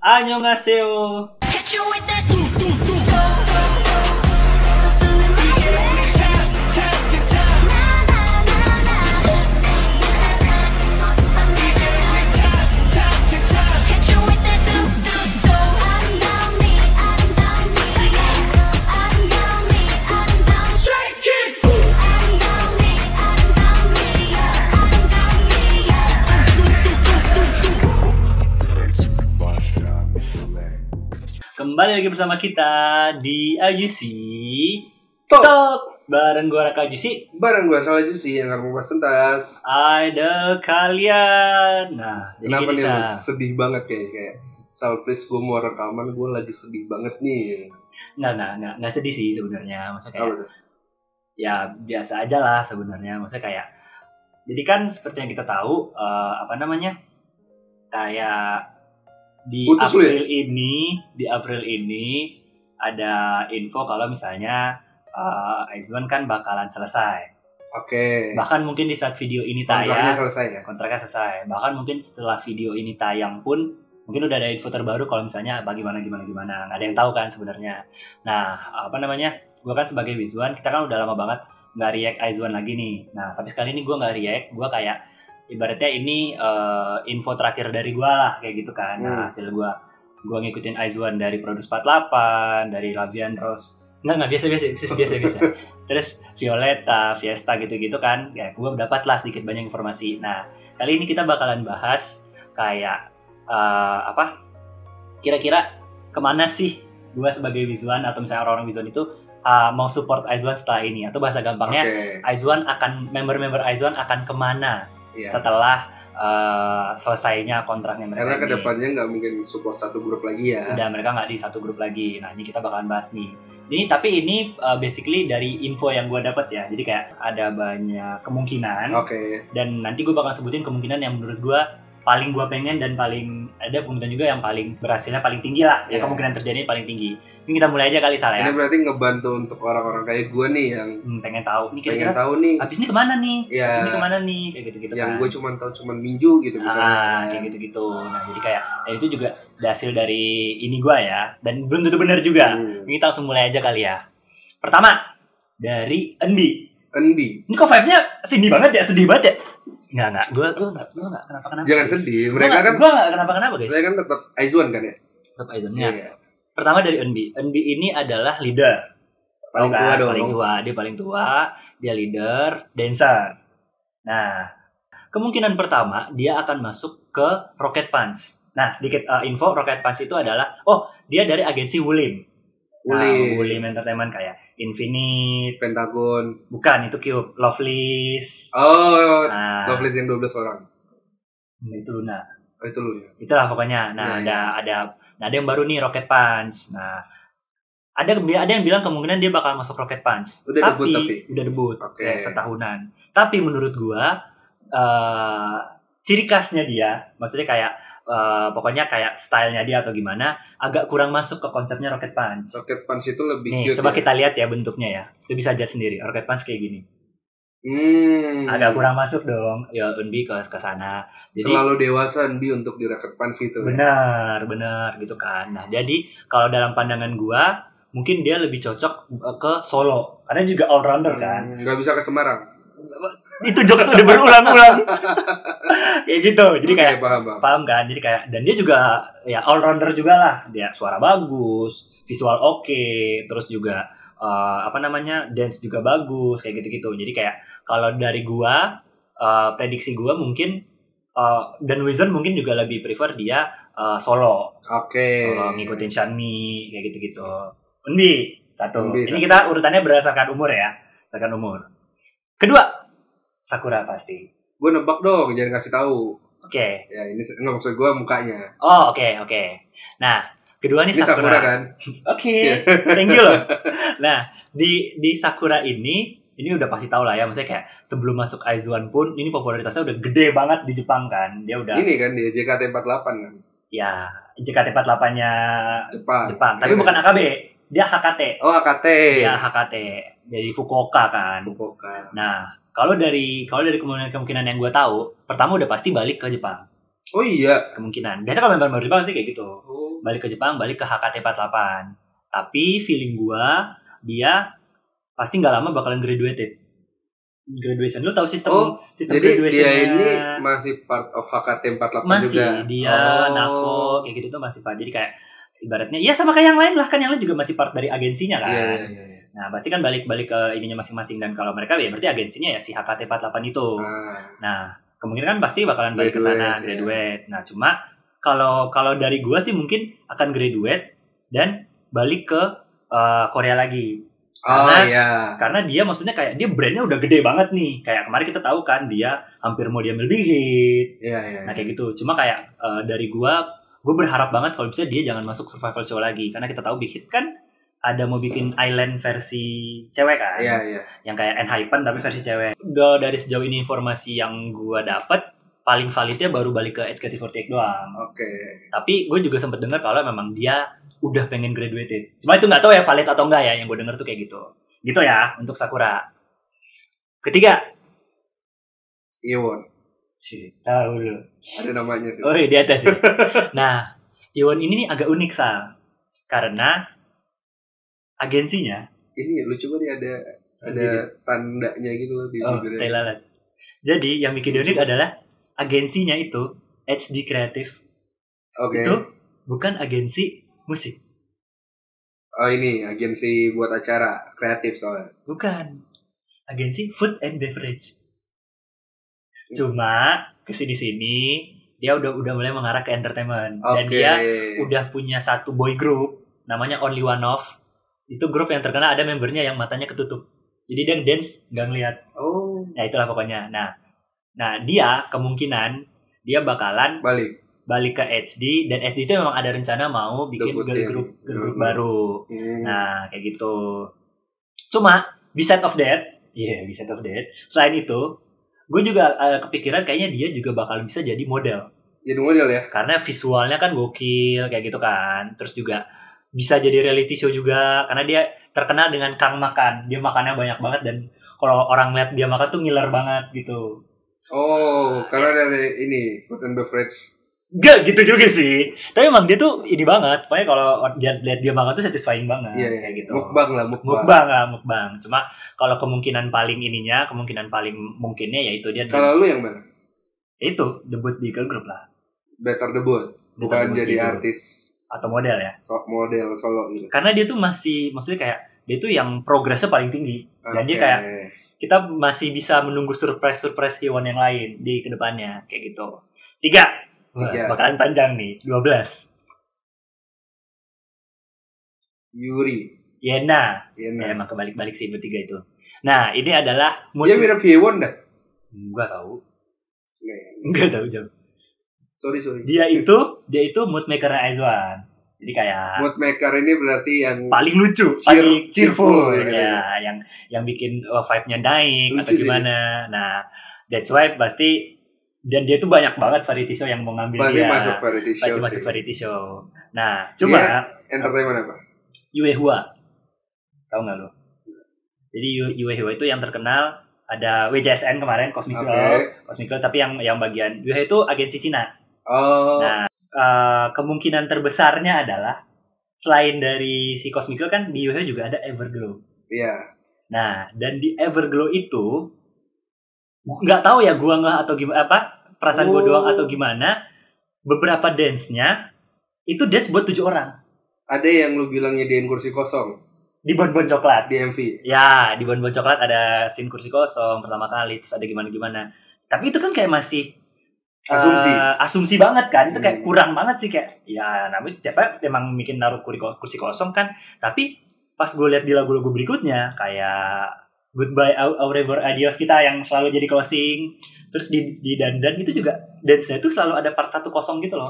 Annyeonghaseyo. Kembali lagi bersama kita di AJC Talk bareng gue Raka AJC, bareng gue Salah Juicy yang akan membahas tuntas idol kalian. Nah, kenapa nih lu sedih banget kayak Sal, please gue mau rekaman, gue lagi sedih banget nih. Nggak sedih sih sebenarnya, maksudnya kayak ya biasa aja lah sebenarnya, maksudnya kayak jadi kan seperti yang kita tahu kayak di April ini ada info kalau misalnya Aizwan kan bakalan selesai. Oke. Bahkan mungkin di saat video ini tayang kontraknya selesai. Bahkan mungkin setelah video ini tayang pun mungkin udah ada info terbaru kalau misalnya bagaimana nggak ada yang tahu kan sebenarnya. Nah, gue kan sebagai Wizwan, kita kan udah lama banget nggak react Aizwan lagi nih. Nah, tapi sekali ini gue nggak react, gue kayak ibaratnya ini info terakhir dari gue lah kayak gitu kan. Nah, hasil gue ngikutin Aizwan dari Produce 48, dari Lavian Rose, nggak biasa terus Violeta, Fiesta gitu kan. Ya, gue dapat lah sedikit banyak informasi. Nah, kali ini kita bakalan bahas kayak kira-kira kemana sih gue sebagai Wizwan atau misalnya orang-orang Wizwan itu mau support Aizwan setelah ini, atau bahasa gampangnya Aizwan akan member Aizwan akan kemana setelah selesainya kontraknya mereka. Karena kedepannya nggak mungkin support satu grup lagi ya. Udah, mereka nggak di satu grup lagi. Nah, ini kita bakalan bahas nih. Ini basically dari info yang gue dapat ya. Jadi kayak ada banyak kemungkinan. Dan nanti gue bakal sebutin kemungkinan yang menurut gue paling gue pengen dan paling ada kemungkinan juga yang paling berhasilnya paling tinggi lah. Ya, kemungkinan terjadi paling tinggi. Ini kita mulai aja kali Salah ya. Ini berarti ngebantu untuk orang-orang kayak gue nih yang pengen tahu nih kira-kira abis ini kemana nih? Ya, abis ini kemana nih? Kayak gitu-gitu yang kan. gue cuman minju gitu misalnya. Kayak gitu-gitu. Nah, jadi kayak itu juga hasil dari ini gue ya, dan belum tentu benar juga. Ini kita langsung mulai aja kali ya. Pertama dari Enbi. Ini kok vibe-nya sedih banget ya? Enggak. Gue enggak kenapa. Jangan sedih. Mereka kan gue enggak kenapa guys. Mereka kan tetap Aizwan kan ya? Tetap Aizwan. Iya. Pertama dari Enbi ini adalah leader. Paling tua. Dia paling tua, dia leader, dancer. Nah, kemungkinan pertama dia akan masuk ke Rocket Punch. Nah, sedikit info, Rocket Punch itu adalah dia dari agensi Wulim. Wulim Entertainment kayak Infinite, Pentagon. Bukan, itu Cube, Loveless. Loveless yang 12 orang. Itu Luna. Itu lu ya. Itulah pokoknya. Nah, ada yang baru nih, Rocket Punch. Nah, ada yang bilang kemungkinan dia bakal masuk Rocket Punch. Udah debut. Setahunan. Tapi menurut gua ciri khasnya dia, maksudnya kayak pokoknya kayak stylenya dia atau gimana, agak kurang masuk ke konsepnya Rocket Punch. Rocket Punch itu lebih nih, cute. Coba kita lihat ya bentuknya ya. Lu bisa lihat sendiri Rocket Punch kayak gini. Agak kurang masuk dong ya Unbi ke sana. Jadi terlalu dewasa Unbi untuk di Rocket Punch gitu. Benar gitu kan. Nah, jadi kalau dalam pandangan gua mungkin dia lebih cocok ke solo karena juga all rounder kan. Nggak bisa ke Semarang. Itu jokes udah berulang-ulang. Kayak gitu. Jadi kayak paham kan? Jadi kayak, dan dia juga ya all rounder juga lah. Dia suara bagus, visual oke, terus juga dance juga bagus kayak gitu-gitu. Jadi kayak kalau dari gua prediksi gua mungkin dan Wizard mungkin juga lebih prefer dia solo. Ngikutin Shani kayak gitu-gitu. Unbi satu. Ini kita urutannya berdasarkan umur ya. Berdasarkan umur. Kedua, Sakura pasti. Gue nebak dong, jangan kasih tahu. Ya ini nggak maksud gue mukanya. Oke. Nah, kedua nih Sakura kan. Thank you loh. Nah, di Sakura ini udah pasti tahu lah ya, maksudnya kayak sebelum masuk Aizwan pun ini popularitasnya udah gede banget di Jepang kan. Dia udah ini kan dia JKT48 kan. Ya, JKT48-nya Jepang. Tapi bukan AKB, dia HKT. HKT. Dia HKT. Jadi Fukuoka kan. Nah, kalau dari kemungkinan yang gue tahu, pertama udah pasti balik ke Jepang. Oh iya. Kemungkinan. Biasa kalau member Jepang sih kayak gitu. balik ke Jepang, balik ke HKT48. Tapi feeling gua dia pasti nggak lama bakalan graduated. Graduation, lu tahu sistem jadi graduationnya? Dia ini masih part of HKT48 masih, juga. Dia Nako kayak gitu tuh masih part. Jadi kayak ibaratnya ya sama kayak yang lain lah, kan yang lain juga masih part dari agensinya kan. Iya. Nah pasti kan balik ke ininya masing-masing, dan kalau mereka ya berarti agensinya ya si HKT48 itu. Nah kemungkinan kan pasti bakalan balik ke sana graduate. Nah cuma kalau dari gua sih mungkin akan graduate dan balik ke Korea lagi. Karena dia maksudnya kayak dia brandnya udah gede banget nih. Kayak kemarin kita tahu kan dia hampir mau diambil Big Hit. Nah kayak gitu. Cuma kayak dari gue berharap banget kalau bisa dia jangan masuk survival show lagi. Karena kita tahu Big Hit kan ada mau bikin island versi cewek kan. Yang kayak Enhypen tapi versi cewek. Udah dari sejauh ini informasi yang gue dapat paling validnya baru balik ke HKT48 doang. Tapi gue juga sempat dengar kalau memang dia udah pengen graduated. Cuma itu nggak tahu ya valid atau enggak ya, yang gue denger tuh kayak gitu. Gitu ya untuk Sakura. Ketiga, Iwon. Tahu lu. Ada namanya tuh. Oh di atas ya. Nah, Iwon ini nih agak unik Sal. Karena agensinya ini lucu banget, ada tandanya gitu loh di bibirnya. Jadi yang bikin unik adalah agensinya itu HD Creative. Itu bukan agensi musik. Ini agensi buat acara kreatif soalnya. Bukan. Agensi food and beverage. Cuma kesini-sini dia udah mulai mengarah ke entertainment. Dan dia udah punya satu boy group namanya Only One Of. Itu grup yang terkenal ada membernya yang matanya ketutup. Jadi dia dance nggak ngeliat. Nah itulah pokoknya. Nah dia kemungkinan dia bakalan balik ke HD, dan HD itu memang ada rencana mau bikin girl group baru. Nah kayak gitu. Cuma beside of that, selain itu gue juga kepikiran kayaknya dia juga bakal bisa jadi model ya, karena visualnya kan gokil kayak gitu kan. Terus juga bisa jadi reality show juga karena dia terkenal dengan Kang Makan. Dia makannya banyak banget dan kalau orang lihat dia makan tuh ngiler banget gitu. Karena dari ini food and beverage. Gak gitu juga sih. Tapi emang dia tuh ini banget. Pokoknya kalau lihat dia makan tuh satisfying banget. Kayak gitu. Mukbang. Cuma kalau kemungkinan paling mungkinnya yaitu dia. Kalau lu yang mana? Itu debut di girl group lah. Better debut. Bukan jadi artis atau model ya. Model solo gitu. Karena dia tuh maksudnya kayak dia tuh yang progresnya paling tinggi. Dan dia kayak kita masih bisa menunggu surprise Hyewon yang lain di kedepannya kayak gitu. 3. Bakalan panjang nih. 12. Yuri. Yena. Emang kebalik-balik sih bertiga itu. Nah ini adalah dia mirip Hyewon dah. Enggak tahu jauh. Sorry. Dia itu mood maker-nya Aizwan. Jadi kayak mood maker ini berarti yang paling lucu, paling cheerful ya, yang bikin vibe-nya naik lucu atau gimana. Nah that's why pasti. Dan dia tuh banyak banget variety show yang mau ngambil dia. Pasti masuk variety show. Nah, cuma entertainment apa? Yue Hua. Tahu enggak lo? Jadi Yue Hua itu yang terkenal ada WJSN kemarin Cosmic Girl, tapi yang bagian Yue Hua itu agensi Cina. Nah, kemungkinan terbesarnya adalah selain dari si Cosmic Girl kan di Yue Hua juga ada Everglow. Nah, dan di Everglow itu nggak tahu ya gua nggak atau gimana perasaan gua doang atau gimana, beberapa dance-nya itu dance buat 7 orang. Ada yang lu bilang nyediain kursi kosong di Bonbon Coklat di MV. Ya di Bonbon Coklat ada scene kursi kosong pertama kali, terus ada gimana tapi itu kan kayak masih asumsi banget kan. Itu kayak kurang banget sih, kayak ya namanya siapa emang bikin naruh kursi kosong kan. Tapi pas gue lihat di lagu-lagu berikutnya kayak Goodbye Au Revoir Adios kita yang selalu jadi closing, terus di dandan itu juga dance-nya itu selalu ada part 1 kosong gitu loh.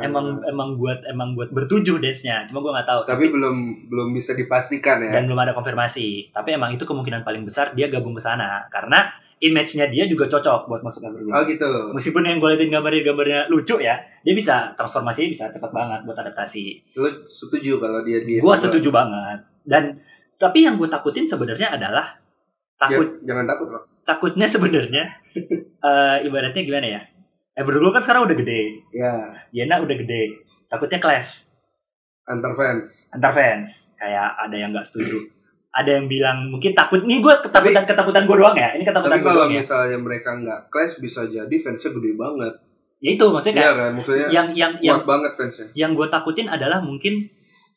Emang buat bertujuh dance-nya. Cuma gue nggak tahu. Tapi belum bisa dipastikan ya. Dan belum ada konfirmasi. Tapi emang itu kemungkinan paling besar dia gabung ke sana karena image-nya dia juga cocok buat masuk Everglow. Gitu. Meskipun yang gue liatin gambarnya lucu ya, dia bisa transformasinya bisa cepat banget buat adaptasi. Lu setuju kalau dia Gue setuju banget. Dan tapi yang gue takutin sebenarnya adalah jangan takut loh. Takutnya sebenarnya ibaratnya gimana ya? Everglow kan sekarang udah gede. Ya. Yena udah gede. Takutnya clash. Antar fans. Kayak ada yang nggak setuju. Ada yang bilang mungkin takut. Nih gue ketakutan gue doang ya. Ini ketakutan gue doang ya. Tapi kalau misalnya mereka nggak clash bisa jadi fansnya gede banget. Ya itu maksudnya kayak. Iya kan, maksudnya yang kuat banget fansnya. Yang gue takutin adalah mungkin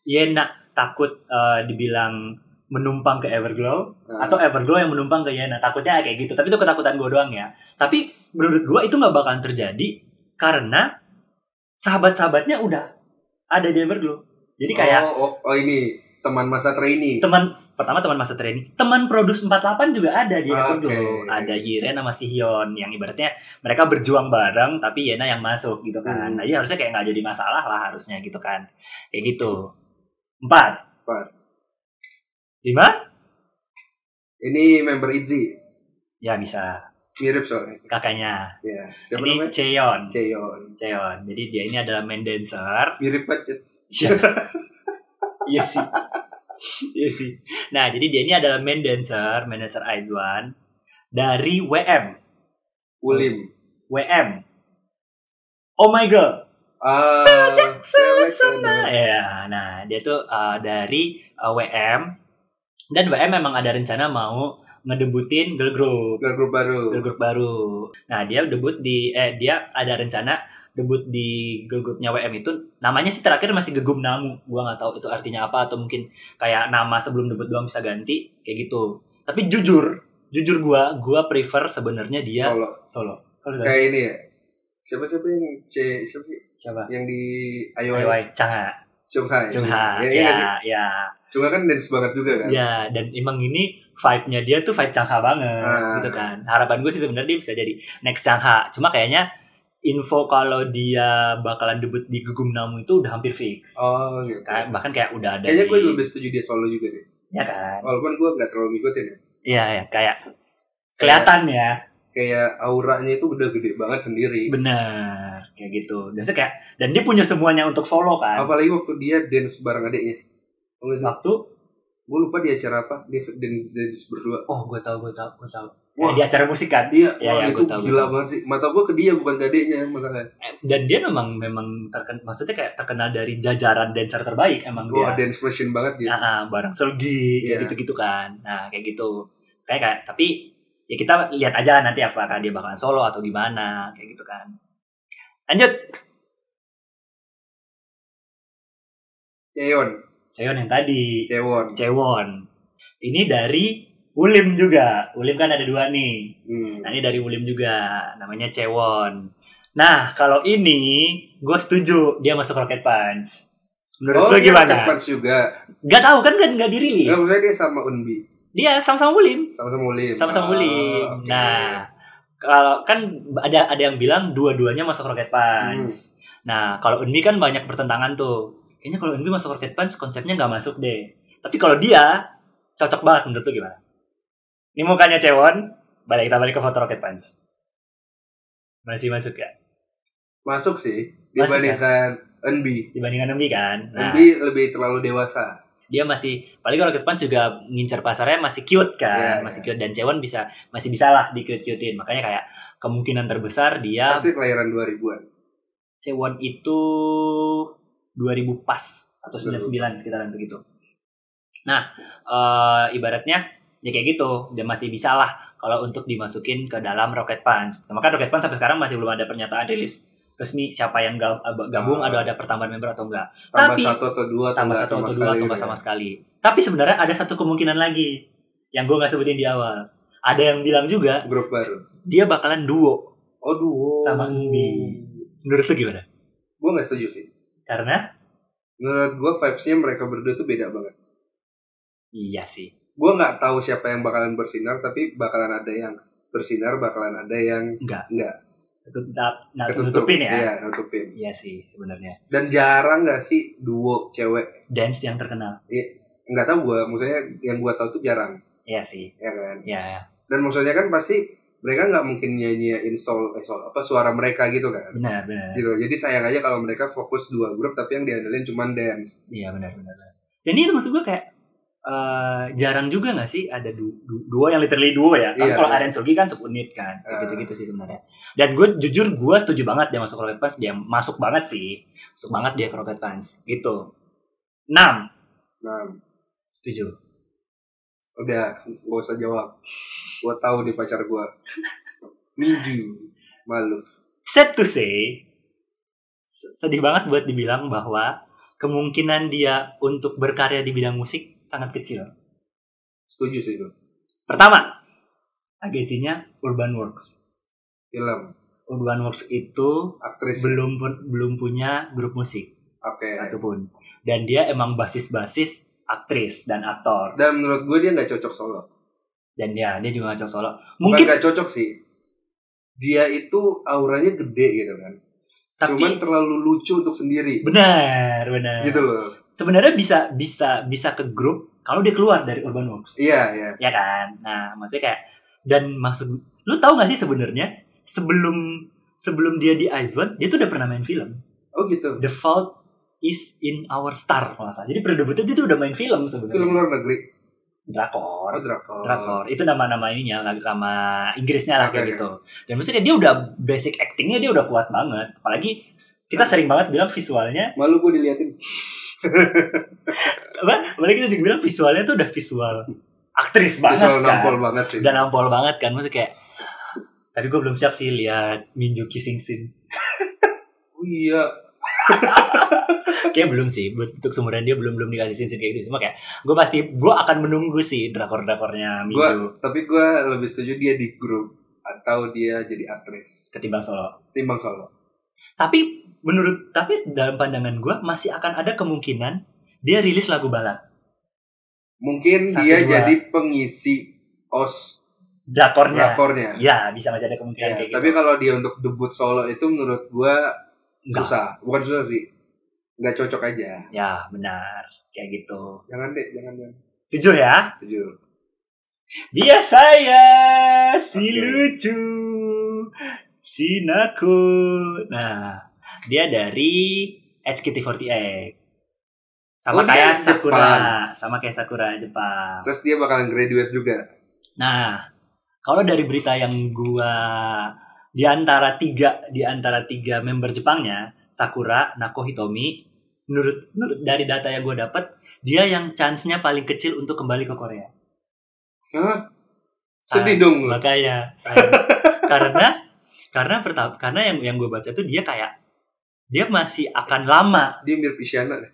Yena takut dibilang menumpang ke Everglow atau Everglow yang menumpang ke Yena. Takutnya kayak gitu. Tapi itu ketakutan gue doang ya. Tapi menurut gue itu nggak bakalan terjadi karena sahabat-sahabatnya udah ada di Everglow. Jadi kayak ini teman masa trainee. Pertama teman masa trainee. Teman Produce 48 juga ada di Everglow. Ada Yiren sama si Hyun yang ibaratnya mereka berjuang bareng tapi Yena yang masuk gitu kan. Nah, iya harusnya kayak nggak jadi masalah lah harusnya gitu kan. Kayak gitu. 4. 5? Ini member ITZY. Ya bisa. Mirip soalnya. Kakaknya. Ya. Ini Cheon. Jadi dia ini adalah main dancer. Mirip banget. Iya sih. Nah, jadi dia ini adalah main dancer IZ*ONE dari WM. WM. Oh my girl. Sejak selesai. Ya, nah dia tuh dari WM. Dan WM memang ada rencana mau ngedebutin girl group baru. Nah, dia ada rencana debut di girl groupnya WM itu. Namanya sih terakhir masih Gegum Namu. Gua nggak tahu itu artinya apa atau mungkin kayak nama sebelum debut doang bisa ganti kayak gitu. Tapi jujur gua prefer sebenarnya dia solo. Kayak ini ya. Siapa yang siapa? Yang di IOI Chungha. Ya. Cuma kan dance banget juga kan. Ya, dan emang ini vibe-nya dia tuh vibe Changha banget gitu kan. Harapan gue sih sebenarnya dia bisa jadi next Changha. Cuma kayaknya info kalau dia bakalan debut di Gegum Namu itu udah hampir fix. Oh gitu. Bahkan kayak udah ada. Kayaknya gue lebih setuju dia solo juga deh. Ya kan. Walaupun gue nggak terlalu ngikutin ya. Iya, kayak kelihatan ya. Kayak auranya itu udah gede banget sendiri. Benar, kayak gitu. Dan dia punya semuanya untuk solo kan. Apalagi waktu dia dance bareng adiknya. Waktu gue lupa di acara apa, dia dance berdua. Oh, gue tahu. Wah, di acara musik kan? Iya, itu gila banget sih. Mata gue ke dia bukan ke adiknya masalahnya. Dan dia memang maksudnya kayak terkenal dari jajaran dancer terbaik emang dia. Wah, dance machine banget dia. Bareng Selgi, kayak gitu-gitu kan. Nah, kayak gitu. Kayak tapi ya kita lihat aja nanti apakah dia bakalan solo atau gimana, kayak gitu kan. Lanjut. Cheon yang tadi. Cewon. Ini dari Ulim juga. Ulim kan ada 2 nih. Nah, ini dari Ulim juga. Namanya Cewon. Nah, kalau ini gue setuju dia masuk Rocket Punch. Menurut lu gimana? Rocket Punch juga. Gak tahu kan gak dirilis. Enggak, maksudnya dia sama Unbi. Dia sama-sama Ulim. Sama-sama Ulim. Okay. Nah, kalau kan ada yang bilang dua-duanya masuk Rocket Punch. Nah, kalau Unbi kan banyak bertentangan tuh. Kayaknya kalau Unbi masuk Rocket Punch konsepnya nggak masuk deh. Tapi kalau dia cocok banget, menurut lu gimana? Ini mukanya Cewon, kita balik ke foto Rocket Punch. Masih masuk ya? Masuk sih, dibandingkan Unbi. Dibandingkan Unbi kan? Nah, Unbi lebih terlalu dewasa. Dia masih, paling kalau Rocket Punch juga ngincar pasarnya masih cute kan, masih cute, dan Cewon masih bisa lah di-cute-cutein. Makanya kayak kemungkinan terbesar dia pasti kelahiran 2000-an. Cewon itu 2000 pas atau 99 sekitaran segitu. Nah, ibaratnya ya kayak gitu, dia masih bisa lah kalau untuk dimasukin ke dalam Rocket Punch. Maka Rocket Punch sampai sekarang masih belum ada pernyataan rilis resmi siapa yang gabung, ada pertambahan member atau enggak. Tambah 1 atau 2 atau enggak sama sekali. Tapi sebenarnya ada satu kemungkinan lagi yang gue nggak sebutin di awal. Ada yang bilang juga grup baru. Dia bakalan duo. Oh, duo sama Unbi. Menurut lu gimana? Gue nggak setuju sih. Karena? Menurut gue vibes-nya mereka berdua tuh beda banget. Iya sih. Gue nggak tahu siapa yang bakalan bersinar, tapi bakalan ada yang bersinar, bakalan ada yang enggak. Nutupin ya? Iya, nutupin. Iya sih sebenarnya. Dan jarang nggak sih duo cewek dance yang terkenal? Iya, nggak tahu gue. Maksudnya yang gue tahu tuh jarang. Iya sih. Iya kan? Iya. Dan maksudnya kan pasti mereka nggak mungkin nyanyiin suara mereka gitu kan? Benar. Gitu. Jadi sayang aja kalau mereka fokus 2 grup tapi yang diandelin cuma dance. Iya benar. Dan itu maksud gue kayak jarang juga nggak sih ada duo yang literally duo ya? Kan kalau Aren Sogi kan subunit kan, gitu sih sebenarnya. Dan gue jujur gue setuju banget dia masuk Rocket Punch, dia masuk banget dia ke Rocket Punch gitu. 6. 7. Udah, gak usah jawab. Gua tahu di pacar gua. Miju, malu. Sad to say, sedih banget buat dibilang bahwa kemungkinan dia untuk berkarya di bidang musik sangat kecil. Setuju sih itu. Pertama, agensinya Urban Works. Film. Urban Works itu aktris belum punya grup musik. Oke. Satupun. Dan dia emang basis aktris dan aktor. Dan menurut gue dia nggak cocok solo. Dan dia juga nggak cocok solo. Mungkin nggak cocok sih. Dia itu auranya gede gitu kan. Tapi, cuman terlalu lucu untuk sendiri. Benar. Gitu loh. Sebenarnya bisa ke grup kalau dia keluar dari Urban Works. Iya. Ya kan. Nah, maksudnya kayak dan maksud lu tahu nggak sih sebenarnya sebelum dia di Ice1 dia tuh udah pernah main film. Oh gitu. The Fault is in Our Star kalau nggak salah. Jadi periode itu dia tuh udah main film sebenarnya. Film luar negeri. Drakor. Oh, Drakor. Itu nama ininya, nama Inggrisnya lah kayak gitu. Dan maksudnya dia udah basic actingnya dia udah kuat banget. Apalagi kita sering banget bilang visualnya. Malu gue diliatin. Apalagi kita juga bilang visualnya tuh udah visual aktris banget. Visual nampol banget sih. Dan nampol banget kan. Maksudnya kayak tadi gue belum siap sih lihat Minju kissing scene. Oh iya. Kayak belum sih, untuk seumuran dia belum dikasih scene kayak gitu. Cuma kayak gue akan menunggu sih drakor-drakornya Minju. Tapi gue lebih setuju dia di grup atau dia jadi aktris ketimbang solo. Tapi dalam pandangan gue masih akan ada kemungkinan dia rilis lagu balad. Mungkin 1, dia 2. Jadi pengisi OS drakornya. Ya, bisa masih ada kemungkinan kayak gitu. Tapi kalau dia untuk debut solo itu menurut gue susah. Bukan susah sih. Nggak cocok aja. Ya, benar. Kayak gitu. Jangan. 7 ya? 7. Dia saya si lucu si nakut. Nah, dia dari HKT48. Sama kayak Sakura Jepang. Terus dia bakalan graduate juga. Nah, kalau dari berita yang gua di antara tiga member Jepangnya, Sakura, Nako, Hitomi, menurut dari data yang gue dapat, dia yang chance-nya paling kecil untuk kembali ke Korea. Hah? Sedih dong. Makanya karena yang gue baca tuh dia masih akan lama. Dia mirip Isyana deh.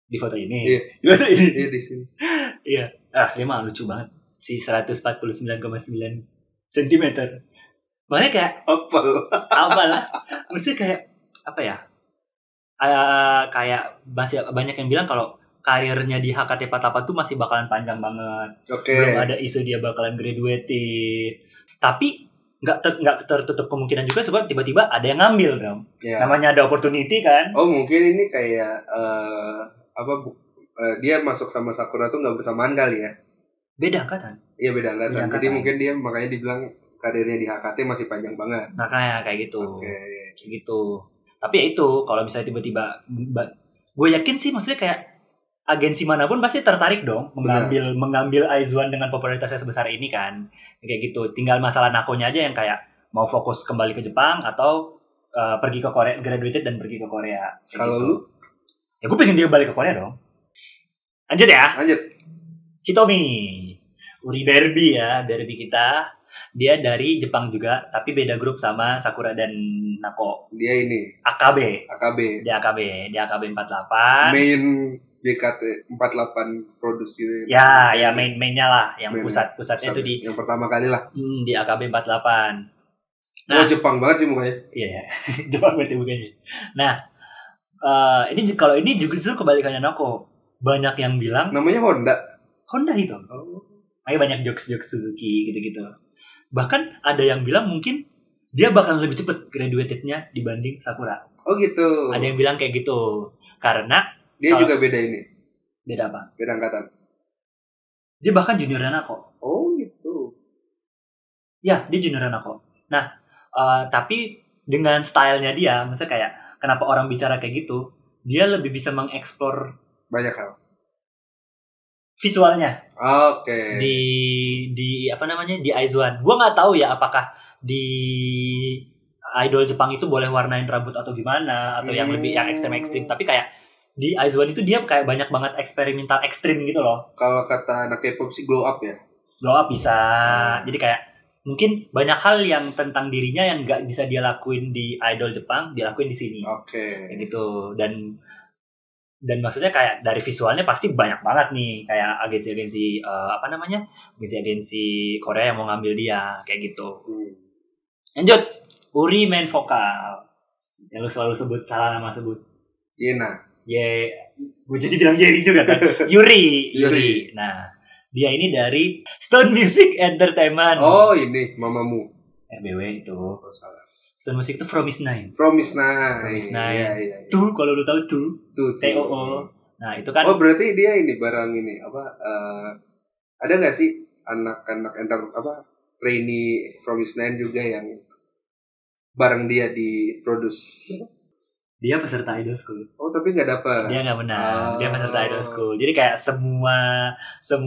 Di foto ini. Iya. Di foto ini. Iya di sini. Iya. Asli mah lucu banget. Si 149,9 cm. Makanya kayak apa lah. Maksudnya kayak apa ya? Kayak masih banyak yang bilang kalau karirnya di HKT48 tuh masih bakalan panjang banget. Belum ada isu dia bakalan graduate. Tapi nggak tertutup kemungkinan juga sebab tiba-tiba ada yang ngambil dong. Yeah. Namanya ada opportunity kan. Oh mungkin ini kayak dia masuk sama Sakura tuh nggak bersamaan kali ya. Beda angkatan. Iya beda angkatan. Jadi mungkin dia makanya dibilang karirnya di HKT masih panjang banget. Makanya kayak gitu. Kayak gitu. Tapi ya itu, kalau misalnya tiba-tiba, gue yakin sih maksudnya kayak agensi manapun pasti tertarik dong mengambil Aizuan dengan popularitasnya sebesar ini kan. Kayak gitu. Tinggal masalah Nakonya aja yang kayak mau fokus kembali ke Jepang atau pergi ke Korea, graduated dan pergi ke Korea. Kalau gitu. Lu? Ya gue pengen dia balik ke Korea dong. Lanjut ya. Hitomi. Uri Barbie ya, Barbie kita. Dia dari Jepang juga, tapi beda grup sama Sakura dan Nako. Dia ini AKB. Dia AKB 48. Main JKT48 produksi. Ya mainnya lah, yang pusatnya itu di yang pertama kali lah. Di AKB 48. Nah, Jepang banget sih mukanya. Iya, Jepang banget mukanya. Nah, kalau ini juga justru kebalikannya Nako. Banyak yang bilang namanya Honda itu. Makanya banyak jokes Suzuki gitu-gitu. Bahkan ada yang bilang mungkin dia bakal lebih cepet graduated-nya dibanding Sakura. Oh gitu. Ada yang bilang kayak gitu. Karena dia juga beda ini. Beda apa? Beda angkatan. Dia bahkan junior Nako. Oh gitu. Ya, dia junior Nako. Nah, tapi dengan stylenya dia, maksudnya kayak kenapa orang bicara kayak gitu, dia lebih bisa mengeksplor banyak hal. Visualnya. Oke. Di apa namanya? Di Aizuan. Gua enggak tahu ya apakah di idol Jepang itu boleh warnain rambut atau gimana atau yang lebih yang ekstrem, tapi kayak di IZ*ONE itu dia kayak banyak banget eksperimental ekstrim gitu loh. Kalau kata anak K-pop sih glow up ya. Glow up bisa. Jadi kayak mungkin banyak hal yang tentang dirinya yang nggak bisa dia lakuin di idol Jepang, dia lakuin di sini. Oke. Kayak gitu. Dan maksudnya kayak dari visualnya pasti banyak banget nih, kayak agensi-agensi agensi-agensi Korea yang mau ngambil dia kayak gitu. Lanjut, Uri main vokal. Yang lu selalu sebut salah nama sebut. Yena. Gue jadi bilang Yeri juga kan. Yuri. Nah, dia ini dari Stone Music Entertainment. Oh, ini mamamu. RBW itu. Oh, salah. Stone Music itu Fromis_9. Iya. Tuh, kalau lu tahu tuh. TOO. Nah, itu kan. Oh, berarti dia ini barang ini ada nggak sih anak-anak trainee Fromis_9 juga yang bareng dia di produce? Dia peserta Idol School. Oh, tapi nggak dapat. Dia nggak menang. Dia peserta Idol School. Jadi kayak semua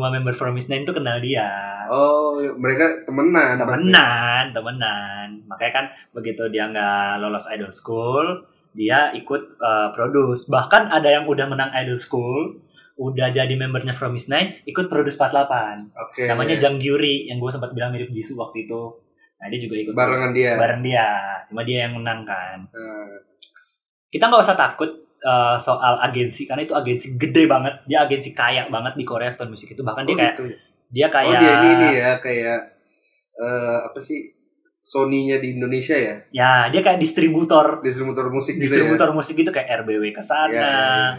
member Fromis_9 itu kenal dia. Oh, mereka temenan. Makanya kan begitu dia nggak lolos Idol School, dia ikut produce. Bahkan ada yang udah menang Idol School, udah jadi membernya Fromis_9, ikut produce 48. Okay. Namanya Jang Gyuri, yang gue sempat bilang mirip Jisoo waktu itu. Nah, dia juga ikut bareng dia. Cuma dia yang menang kan. Kita nggak usah takut soal agensi, karena itu agensi gede banget. Dia agensi kaya banget di Korea, Stone Music itu. Bahkan dia kayak gitu. Dia kayak ini ya kayak apa sih, Sony-nya di Indonesia ya? Ya, dia kayak distributor musik musik gitu, kayak RBW ke sana.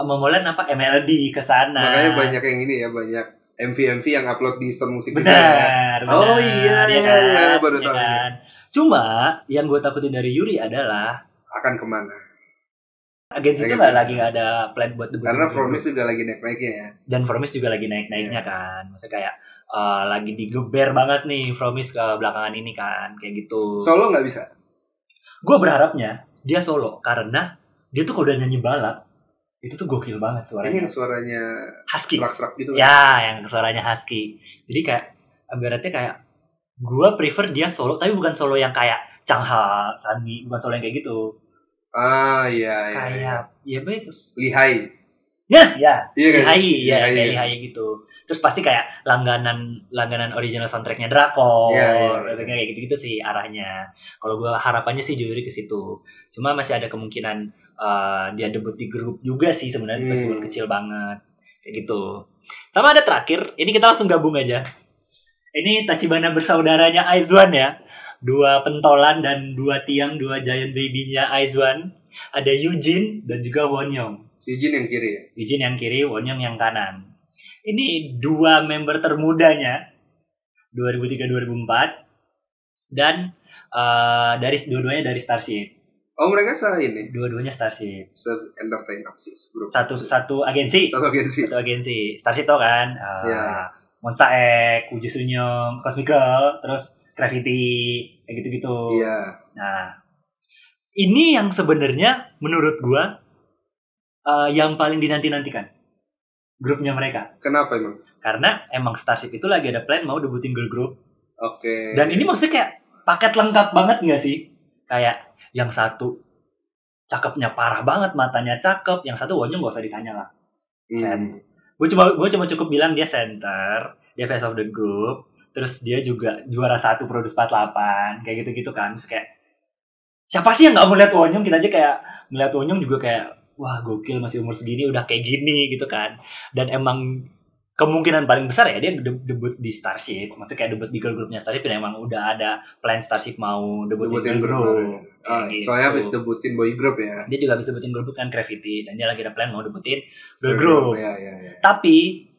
Momoland MLD ke sana. Makanya banyak yang ini ya, banyak MV yang upload di Stone Music. Benar. Oh iya, baru tahu. Kan? Cuma yang gue takutin dari Yuri adalah akan kemana? Agensi itu lagi nggak ada plan buat debut. Karena Fromis juga lagi naik-naiknya ya. Dan Fromis juga lagi naik-naiknya kan. Maksudnya kayak lagi digeber banget nih Fromis ke belakangan ini kan, kayak gitu. Solo nggak bisa? Gue berharapnya dia solo, karena dia tuh kalau udah nyanyi balad itu tuh gokil banget suaranya. Ini yang suaranya husky, serak-serak gitu kan? Ya, yang suaranya husky. Jadi kayak ibaratnya kayak gue prefer dia solo, tapi bukan solo yang kayak Changha, Sandy, bukan solo yang kayak gitu. Iya. Kayak ya baik. Lihai. Kayak Lihai gitu. Terus pasti kayak langganan original soundtracknya Drakor, kayak gitu-gitu sih arahnya. Kalau gue harapannya sih Yuri ke situ. Cuma masih ada kemungkinan dia debut di grup juga sih sebenarnya, meskipun kecil banget, kayak gitu. Sama ada terakhir, ini kita langsung gabung aja. Ini Tachibana bersaudaranya IZ*ONE ya. 2 pentolan dan 2 tiang, 2 giant baby-nya IZ*ONE. Ada Eugene dan juga Wonyoung. Eugene yang kiri ya? Eugene yang kiri, Wonyoung yang kanan. Ini 2 member termudanya 2003-2004 dan dua-duanya dari Starship. Oh, mereka ini? Dua-duanya Starship. Entertain apa sih? Satu agensi. Starship tau kan? Monsta X, Woo Jisoo-nyung, Cosmic Girl, terus Gravity, kayak gitu-gitu. Iya. Nah, ini yang sebenarnya menurut gua yang paling dinanti-nantikan grupnya mereka. Kenapa emang? Karena emang Starship itu lagi ada plan mau debutin girl group. Oke. Dan ini maksudnya kayak paket lengkap banget nggak sih? Kayak yang satu cakepnya parah banget, matanya cakep, yang satu Wonyoung nggak usah ditanya lah. Gue cuma cukup bilang dia center, dia face of the group. Terus dia juga juara 1 Produce 48, kayak gitu-gitu kan. Terus kayak siapa sih yang gak mau lihat Wonyoung? Kita aja kayak melihat Wonyoung juga kayak wah gokil, masih umur segini udah kayak gini gitu kan. Dan emang kemungkinan paling besar ya dia debut di Starship. Maksudnya kayak debut di girl groupnya Starship, dan emang udah ada plan Starship mau debutin girl group. Gitu. Soalnya habis debutin boy group ya. Dia juga habis debutin girl group kan, Gravity, dan dia lagi ada plan mau debutin girl group. Ya. Tapi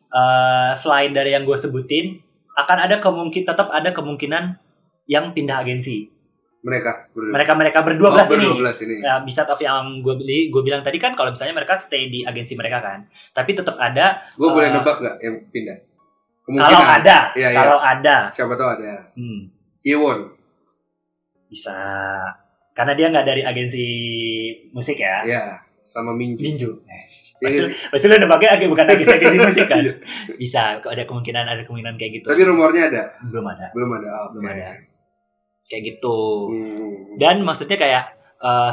selain dari yang gue sebutin, akan ada tetap ada kemungkinan yang pindah agensi. Mereka berdua ini. Ya, bisa tapi yang gue bilang tadi kan, kalau misalnya mereka stay di agensi mereka kan, tapi tetap ada. Gue boleh nebak nggak yang pindah? Kalau ada, ada. Siapa tahu ada. Iwon. Bisa, karena dia nggak dari agensi musik ya. Iya, sama Minju. Pasti lo nebaknya bukan agensi musik kan? Bisa, ada kemungkinan kayak gitu. Tapi rumornya ada? Belum ada. Belum ada. Kayak gitu. Dan maksudnya kayak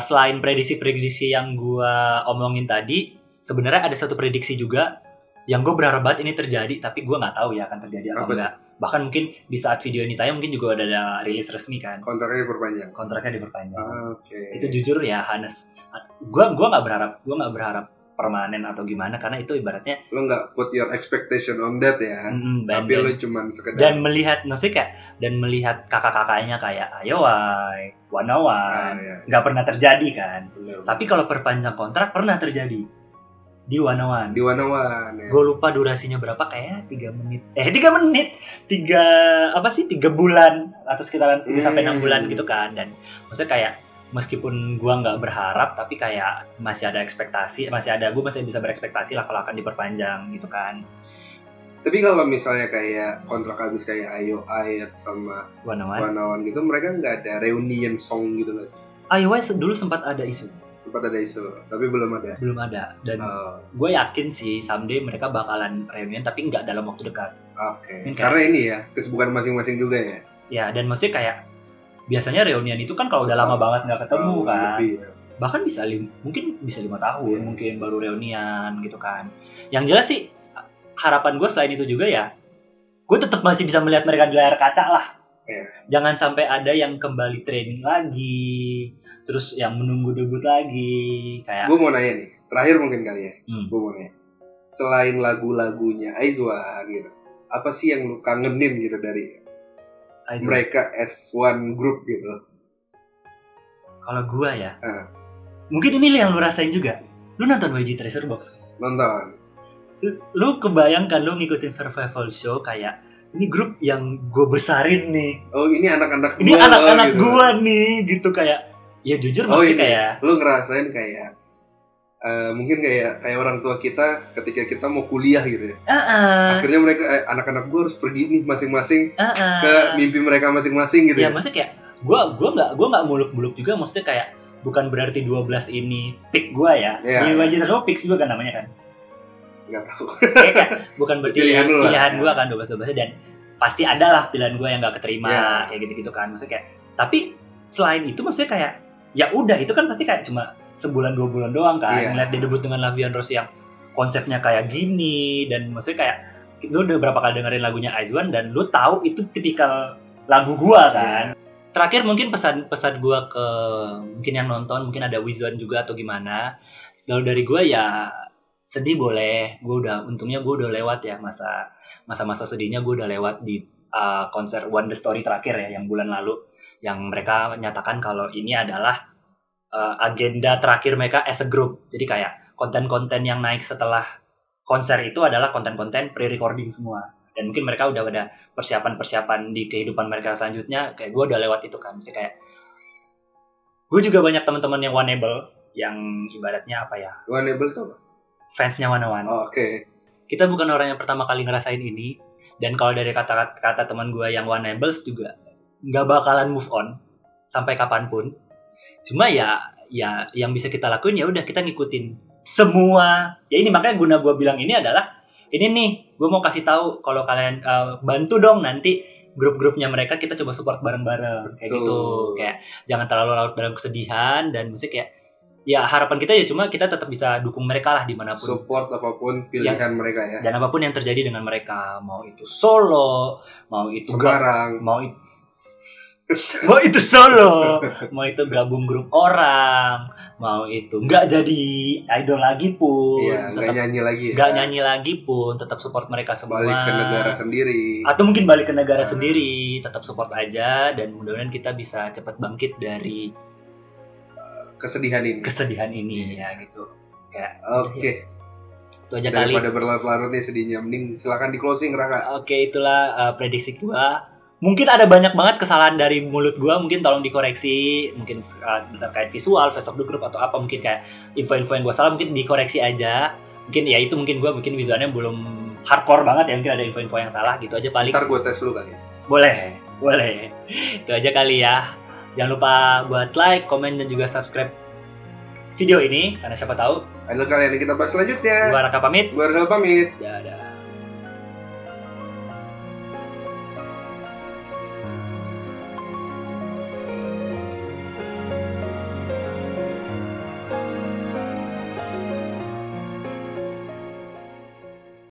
selain prediksi yang gue omongin tadi, sebenarnya ada satu prediksi juga yang gue berharap banget ini terjadi, tapi gue nggak tahu ya akan terjadi atau enggak. Bahkan mungkin di saat video ini tayang mungkin juga ada rilis resmi kan. Kontraknya diperpanjang. Itu jujur ya, Hannes. Gue nggak berharap permanen atau gimana, karena itu ibaratnya lo nggak put your expectation on that ya. Tapi lo cuman sekedar dan melihat kakak-kakaknya kayak Ayoai, Wanawan nggak pernah terjadi kan. Bener. Tapi kalau perpanjang kontrak pernah terjadi di Wanawan ya. Gue lupa durasinya berapa, kayak 3 menit 3 bulan atau sekitaran 3 sampai 6 bulan gitu kan. Dan maksudnya kayak meskipun gue nggak berharap, tapi kayak masih ada ekspektasi, gue masih bisa berekspektasi lah kalau akan diperpanjang gitu kan. Tapi kalau misalnya kayak kontrak habis kayak Ayoai sama Wanawan gitu, mereka nggak ada reunion song gitu kan? Ayoai dulu sempat ada isu, tapi belum ada. Dan gue yakin sih someday mereka bakalan reunion, tapi nggak dalam waktu dekat. Oke. Karena ini ya kesibukan masing-masing juga ya. Ya, dan maksudnya kayak biasanya reunian itu kan kalau udah lama banget nggak ketemu kan, bahkan mungkin bisa 5 tahun mungkin baru reunian gitu kan. Yang jelas sih harapan gue selain itu juga ya, gue tetap masih bisa melihat mereka di layar kaca lah. Jangan sampai ada yang kembali training lagi, terus yang menunggu debut lagi. Kayak gue mau nanya nih, terakhir mungkin kali ya. Gue mau nanya, selain lagu-lagunya Aizwan gitu, apa sih yang lu kangenin gitu dari mereka as one group gitu? Kalau gua ya, mungkin ini yang lu rasain juga. Lu nonton YG Treasure Box? Nonton. Lu kebayangkan lu ngikutin survival show kayak ini grup yang gua besarin nih. Oh, ini anak-anak gitu. Gua nih gitu kayak. Ya jujur mesti kayak. Lu ngerasain kayak mungkin kayak orang tua kita ketika kita mau kuliah gitu ya. Akhirnya mereka anak-anak gue harus pergi nih masing-masing ke mimpi mereka masing-masing gitu. Ya maksudnya kayak gue nggak muluk-muluk juga, maksudnya kayak bukan berarti 12 ini pick gue ya. Di wajib terus pick juga kan namanya kan. Nggak tahu. Kayak bukan berarti pilihan gue kan 12 dan pasti ada lah pilihan gue yang nggak keterima kayak gitu-gitu kan. Maksudnya kayak tapi selain itu maksudnya kayak ya udah itu kan pasti kayak cuma sebulan 2 bulan doang kan, ngeliat dia debut dengan Lavian Rose yang konsepnya kayak gini, dan maksudnya kayak lu udah berapa kali dengerin lagunya Aizwan dan lu tahu itu tipikal lagu gua kan. Terakhir mungkin pesan gua ke mungkin yang nonton, mungkin ada Wizon juga atau gimana. Kalau dari gua ya sedih boleh, untungnya gua udah lewat ya masa sedihnya, gua udah lewat di konser One The Story terakhir ya yang bulan lalu, yang mereka menyatakan kalau ini adalah agenda terakhir mereka as a group. Jadi kayak konten-konten yang naik setelah konser itu adalah konten-konten pre-recording semua. Dan mungkin mereka udah ada persiapan-persiapan di kehidupan mereka selanjutnya. Kayak gue udah lewat itu kan. Maksudnya kayak gue juga banyak teman-teman yang Oneable, yang ibaratnya apa ya? Oneable itu apa? Fansnya Wanawan. Oh, Oke. Kita bukan orang yang pertama kali ngerasain ini. Dan kalau dari kata teman gue yang Oneables juga nggak bakalan move on sampai kapanpun. Cuma ya yang bisa kita lakuin ya udah kita ngikutin semua. Ya ini makanya guna gue bilang ini adalah ini nih, gue mau kasih tahu kalau kalian bantu dong nanti grup-grupnya mereka, kita coba support bareng-bareng kayak gitu. Kayak jangan terlalu larut dalam kesedihan, dan mesti kayak ya harapan kita ya cuma kita tetap bisa dukung mereka lah dimanapun. Support apapun pilihan mereka ya. Dan apapun yang terjadi dengan mereka, mau itu solo, mau itu sekarang, mau itu solo, mau itu gabung grup orang, mau itu nggak jadi idol lagi pun, nggak nyanyi lagi, nyanyi lagi pun, tetap support mereka semua. Balik ke negara sendiri, atau mungkin balik ke negara sendiri, tetap support aja, dan mudah-mudahan kita bisa cepat bangkit dari kesedihan ini ya gitu. Kayak Oke. Itu aja kali. Daripada berlarut-larut nih sedihnya, mending silakan di closing, Raka. Oke, itulah prediksi gua. Mungkin ada banyak banget kesalahan dari mulut gue, mungkin tolong dikoreksi, mungkin terkait visual, face of the group atau apa, mungkin kayak info-info yang gue salah mungkin dikoreksi aja. Mungkin ya itu mungkin visualnya belum hardcore banget ya, mungkin ada info-info yang salah gitu aja paling. Ntar gue tes lu kali. Boleh. Itu aja kali ya. Jangan lupa buat like, komen, dan juga subscribe video ini, karena siapa tahu ada kalian yang kita bahas selanjutnya. Gua Raka pamit. Gua Rizal pamit.